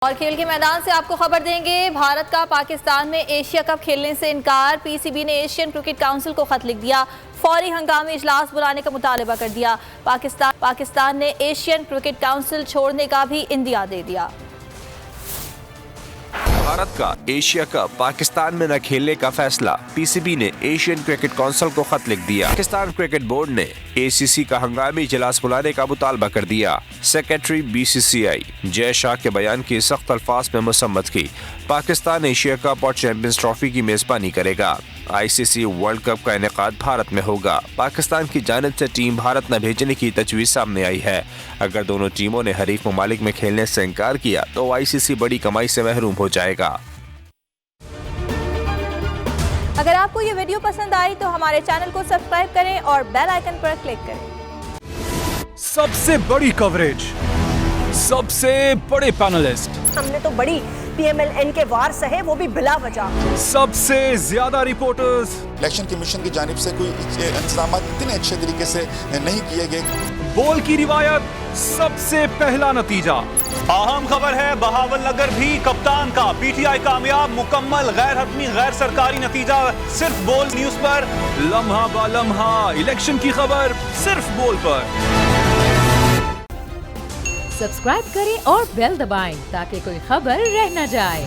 और खेल के मैदान से आपको खबर देंगे, भारत का पाकिस्तान में एशिया कप खेलने से इनकार। पीसीबी ने एशियन क्रिकेट काउंसिल को खत लिख दिया, फौरी हंगामी इजलास बुलाने का मुतालबा कर दिया। पाकिस्तान ने एशियन क्रिकेट काउंसिल छोड़ने का भी इंदिया दे दिया। भारत का एशिया कप पाकिस्तान में न खेलने का फैसला, पीसीबी ने एशियन क्रिकेट काउंसिल को खत लिख दिया। पाकिस्तान क्रिकेट बोर्ड ने एसीसी का हंगामी इजलास बुलाने का मुतालबा कर दिया। सेक्रेटरी बीसीसीआई जय शाह के बयान की सख्त अल्फाज में मसम्मत की। पाकिस्तान एशिया कप और चैंपियंस ट्रॉफी की मेजबानी करेगा। आईसीसी वर्ल्ड कप का इनेकाद भारत में होगा। पाकिस्तान की जानिब से टीम भारत न भेजने की तजवीज़ सामने आई है। अगर दोनों टीमों ने हरीफ ममालिक में खेलने से इनकार किया तो आईसीसी बड़ी कमाई से महरूम हो जाएगा। अगर आपको ये वीडियो पसंद आई तो हमारे चैनल को सब्सक्राइब करें और बेल आइकन पर क्लिक करें। सबसे बड़ी कवरेज, सबसे बड़े पैनलिस्ट, हमने तो बड़ी पीएमएलएन के वार सहे, वो भी बिला वजह। सबसे ज्यादा रिपोर्टर्स, इलेक्शन कमीशन की जानिब से कोई इंतजाम इतने अच्छे तरीके से नहीं किए गए। बोल की रिवायत, सबसे पहला नतीजा। अहम खबर है बहावल नगर भी कप्तान का, पीटीआई कामयाब, मुकम्मल गैर हतमी गैर सरकारी नतीजा सिर्फ बोल न्यूज पर। लम्हा बा लम्हा इलेक्शन की खबर सिर्फ बोल पर। सब्सक्राइब करें और बेल दबाएं ताकि कोई खबर रह न जाए।